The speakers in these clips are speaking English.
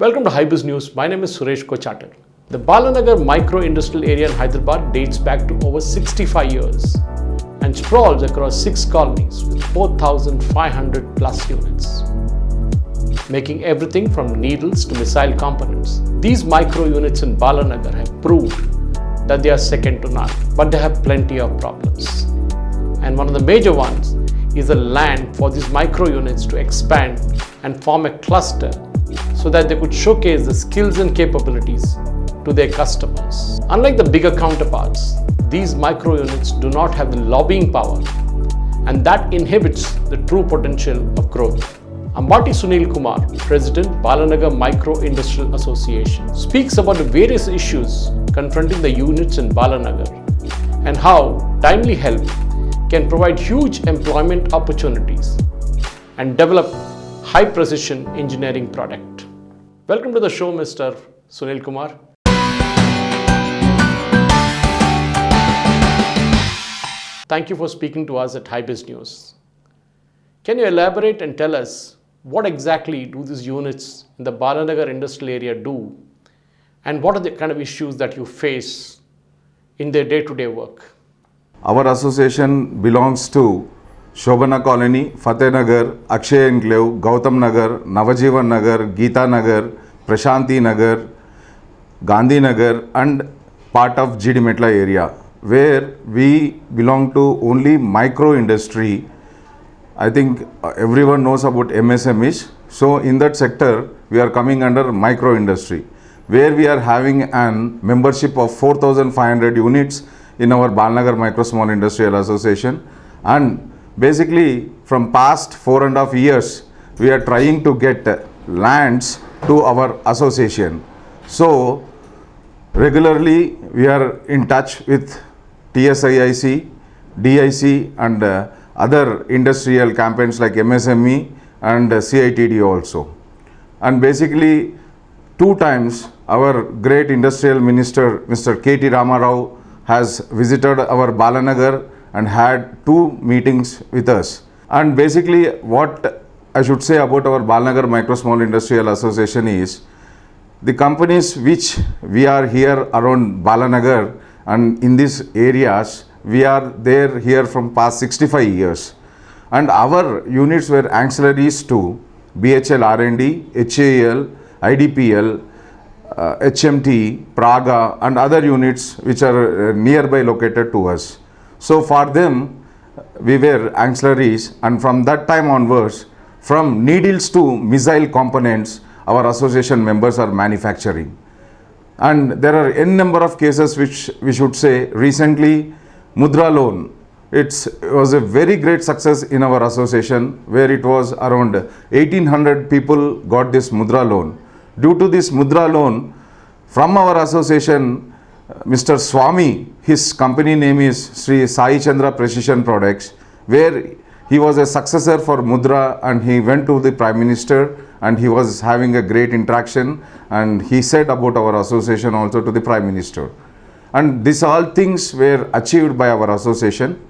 Welcome to Hybiz News. My name is Suresh Kochatar. The Balanagar Micro Industrial Area in Hyderabad dates back to over 65 years and sprawls across 6 colonies with 4,500 plus units, making everything from needles to missile components. These micro units in Balanagar have proved that they are second to none, but they have plenty of problems. And one of the major ones is the land for these micro units to expand and form a cluster so that they could showcase the skills and capabilities to their customers. Unlike the bigger counterparts, these micro units do not have the lobbying power, and that inhibits the true potential of growth. Ambati Sunil Kumar, President, Balanagar Micro Industrial Association, speaks about the various issues confronting the units in Balanagar and how timely help can provide huge employment opportunities and develop high precision engineering product. Welcome to the show, Mr. Sunil Kumar. Thank you for speaking to us at Hybiz News. Can you elaborate and tell us what exactly do these units in the Balanagar Industrial Area do, and what are the kind of issues that you face in their day-to-day work? Our association belongs to Shobhana Colony, Fatehnagar, Akshay Enclave, Gautam Nagar, Navajivan Nagar, Geeta Nagar, Prashanti Nagar, Gandhi Nagar, and part of GD Metla area, where we belong to only micro industry. I think everyone knows about MSMEs. So in that sector, we are coming under micro industry, where we are having an membership of 4,500 units in our Balanagar Micro Small Industrial Association. And basically from past 4.5 years, we are trying to get lands to our association. So regularly we are in touch with TSIIC, DIC and other industrial campaigns like MSME and CITD also. And basically 2 times our great industrial minister Mr. K.T. Ramarao has visited our Balanagar and had 2 meetings with us. And basically what I should say about our Balanagar Micro Small Industrial Association is, the companies which we are here around Balanagar and in these areas, we are there here from past 65 years. And our units were ancillaries to BHL R&D, HAL, IDPL, HMT, Praga and other units which are nearby located to us. So for them, we were ancillaries, and from that time onwards, from needles to missile components, our association members are manufacturing. And there are n number of cases which we should say. Recently, Mudra loan, it was a very great success in our association, where it was around 1,800 people got this Mudra loan. Due to this Mudra loan, from our association, Mr. Swami, his company name is Sri Sai Chandra Precision Products, where he was a successor for Mudra, and he went to the Prime Minister and he was having a great interaction, and he said about our association also to the Prime Minister. And these all things were achieved by our association.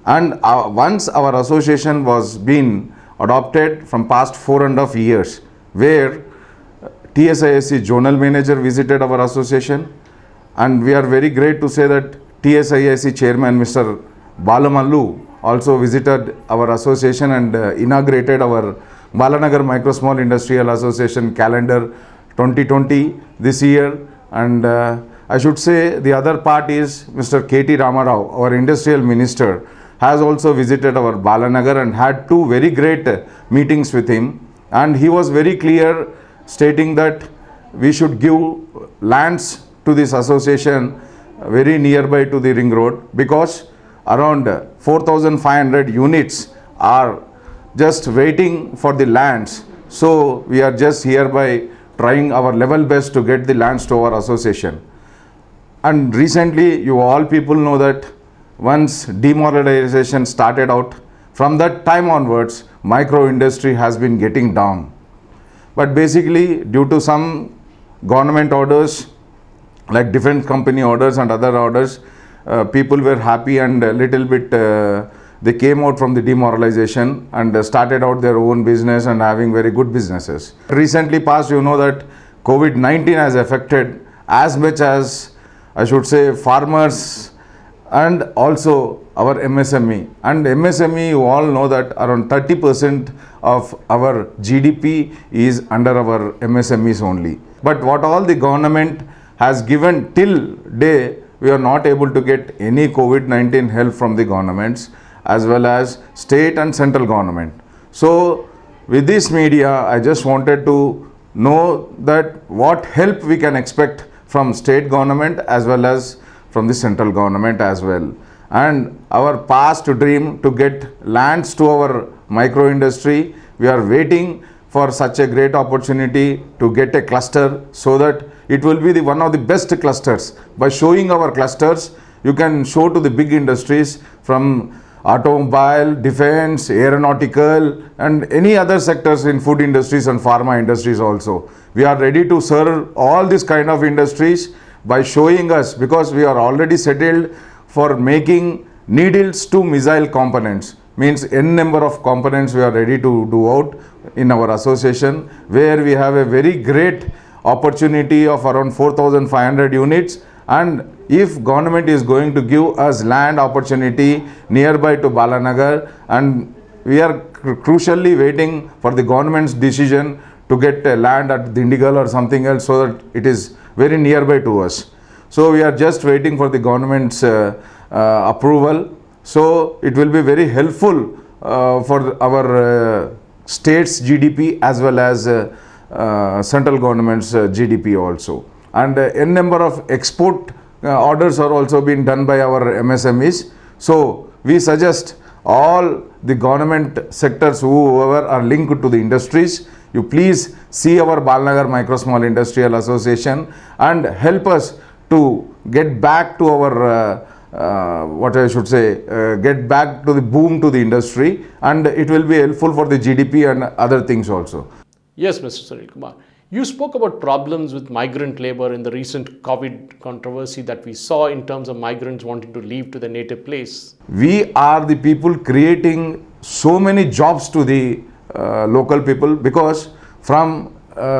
And once our association was being adopted from past 4.5 years, where TSIIC Zonal Manager visited our association, and we are very great to say that TSIIC Chairman Mr. Balamallu also visited our association and inaugurated our Balanagar Micro Small Industrial Association calendar 2020 this year. And I should say the other part is Mr. K.T. Ramarao, our Industrial Minister, has also visited our Balanagar and had 2 very great meetings with him. And he was very clear, stating that we should give lands to this association very nearby to the ring road, because around 4,500 units are just waiting for the lands. So we are just hereby trying our level best to get the lands to our association. And recently, you all people know that once demonetization started out, from that time onwards, micro industry has been getting down. But basically, due to some government orders, like different company orders and other orders, people were happy and a little bit they came out from the demoralization and started out their own business and having very good businesses. Recently past, you know that COVID-19 has affected as much as, I should say, farmers and also our MSME. And MSME, you all know that around 30% of our GDP is under our MSMEs only. But what all the government has given till day, we are not able to get any COVID-19 help from the governments as well as state and central government. So with this media, I just wanted to know that what help we can expect from state government as well as from the central government as well. And our past dream to get lands to our micro industry, we are waiting for such a great opportunity to get a cluster so that it will be one of the best clusters. By showing our clusters, you can show to the big industries from automobile, defense, aeronautical and any other sectors in food industries and pharma industries also. We are ready to serve all these kind of industries by showing us, because we are already settled for making needles to missile components. Means n number of components we are ready to do out in our association, where we have a very great opportunity of around 4,500 units. And if government is going to give us land opportunity nearby to Balanagar, and we are crucially waiting for the government's decision to get land at Dindigal or something else, so that it is very nearby to us. So we are just waiting for the government's approval. So it will be very helpful for our state's GDP as well as central government's GDP also. And n number of export orders are also being done by our MSMEs. So we suggest all the government sectors, whoever are linked to the industries, you please see our Balanagar Micro Small Industrial Association and help us to get back to our what I should say, get back to the boom to the industry, and it will be helpful for the GDP and other things also. Yes, Mr. Sunil Kumar. You spoke about problems with migrant labor in the recent COVID controversy that we saw in terms of migrants wanting to leave to their native place. We are the people creating so many jobs to the local people, because from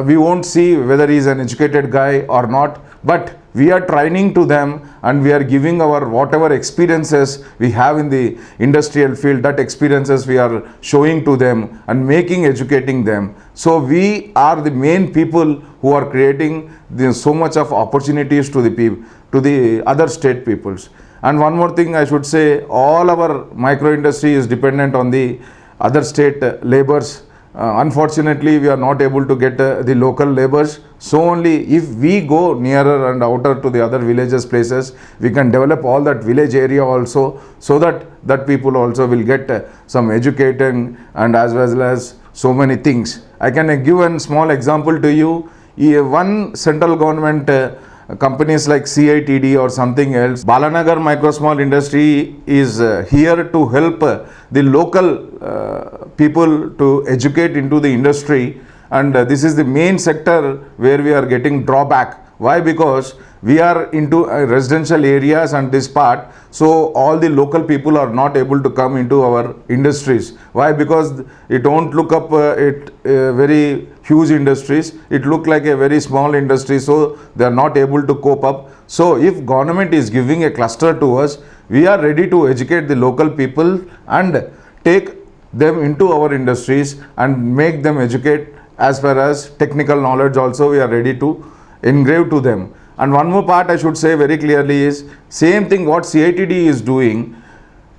we won't see whether he is an educated guy or not, but we are training to them and we are giving our whatever experiences we have in the industrial field, that experiences we are showing to them and educating them. So we are the main people who are creating so much of opportunities to the people, to the other state peoples. And one more thing I should say, all our micro industry is dependent on the other state laborers. Unfortunately, we are not able to get the local laborers. So only if we go nearer and outer to the other villages places, we can develop all that village area also, so that people also will get some educating and as well as so many things. I can give a small example to you. One central government companies like CITD or something else, Balanagar Micro Small Industry is here to help the local people to educate into the industry, and this is the main sector where we are getting drawback. Why? Because we are into residential areas and this part, so all the local people are not able to come into our industries. Why? Because it don't look up very huge industries, it look like a very small industry, so they are not able to cope up. So if government is giving a cluster to us, we are ready to educate the local people and take them into our industries and make them educate. As far as technical knowledge also, we are ready to engrave to them. And one more part I should say very clearly is, same thing what CITD is doing,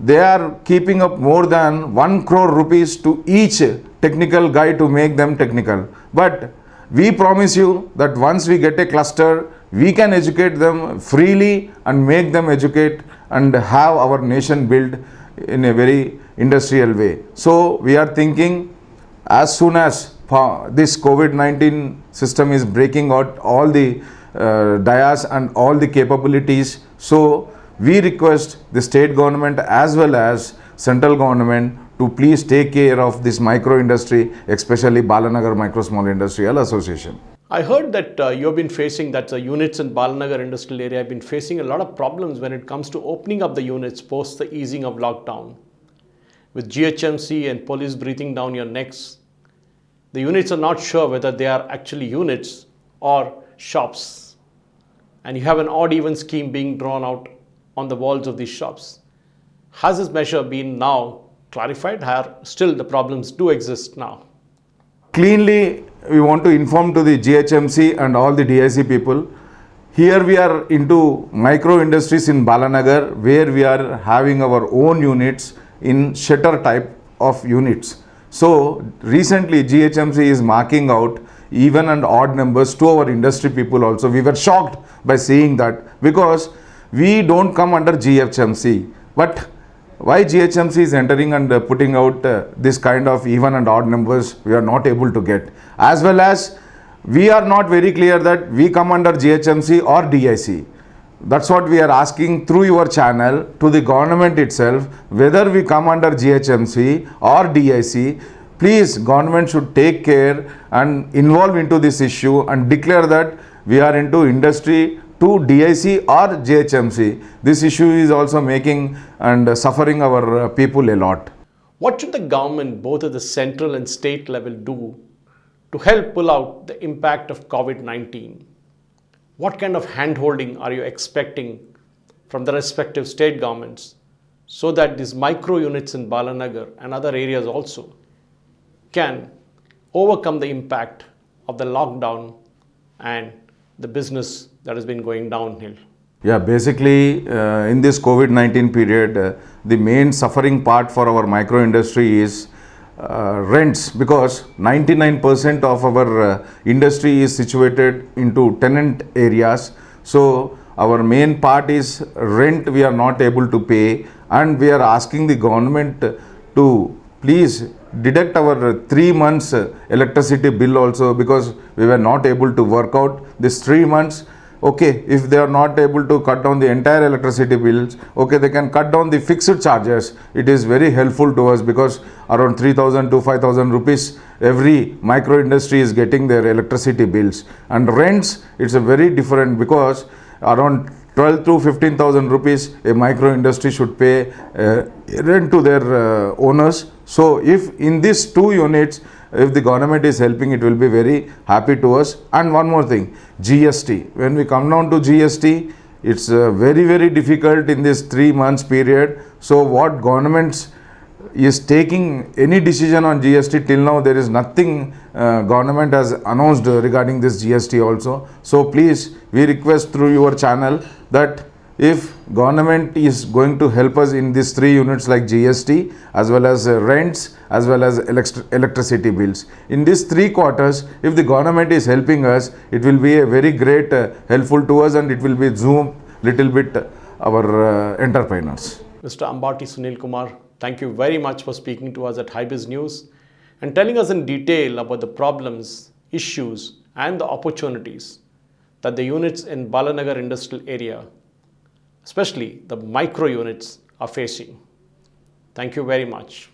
they are keeping up more than 1 crore rupees to each technical guy to make them technical. But we promise you that once we get a cluster, we can educate them freely and make them educate and have our nation built in a very industrial way. So we are thinking, as soon as this COVID-19 system is breaking out all the dias and all the capabilities, so we request the state government as well as central government to please take care of this micro industry, especially Balanagar Micro Small Industrial Association. I heard that you've been facing, that the units in Balanagar Industrial Area have been facing a lot of problems when it comes to opening up the units post the easing of lockdown. With GHMC and police breathing down your necks, the units are not sure whether they are actually units or shops, and you have an odd even scheme being drawn out on the walls of these shops. Has this measure been now clarified, or still the problems do exist now? Cleanly, we want to inform to the GHMC and all the DIC people. Here we are into micro industries in Balanagar, where we are having our own units in shutter type of units. So recently GHMC is marking out even and odd numbers to our industry people also. We were shocked by seeing that, because we don't come under GHMC. But why GHMC is entering and putting out this kind of even and odd numbers, we are not able to get. As well as we are not very clear that we come under GHMC or DIC. That's what we are asking through your channel to the government itself, whether we come under GHMC or DIC. Please, government should take care and involve into this issue and declare that we are into industry to DIC or GHMC. This issue is also making and suffering our people a lot. What should the government, both at the central and state level, do to help pull out the impact of COVID-19? What kind of hand-holding are you expecting from the respective state governments so that these micro units in Balanagar and other areas also can overcome the impact of the lockdown and the business that has been going downhill? Yeah, basically in this COVID-19 period, the main suffering part for our micro industry is rents, because 99% of our industry is situated into tenant areas. So our main part is rent we are not able to pay, and we are asking the government to please deduct our 3 months electricity bill also, because we were not able to work out this 3 months. Okay, if they are not able to cut down the entire electricity bills, okay, they can cut down the fixed charges. It is very helpful to us, because around 3,000 to 5,000 rupees every micro industry is getting their electricity bills. And rents, it's a very different, because around 12 to 15,000 rupees a micro industry should pay rent to their owners. So if in these 2 units, if the government is helping, it will be very happy to us. And one more thing, GST. When we come down to GST, it's very, very difficult in this 3 months period. So what government is taking any decision on GST till now, there is nothing government has announced regarding this GST also. So please, we request through your channel that if government is going to help us in these 3 units like GST, as well as rents, as well as electricity bills, in these 3 quarters, if the government is helping us, it will be a very great helpful to us, and it will be zoom little bit our entrepreneurs. Mr. Ambati Sunil Kumar, thank you very much for speaking to us at Hybiz News and telling us in detail about the problems, issues and the opportunities that the units in Balanagar Industrial Area, especially the micro units, are facing. Thank you very much.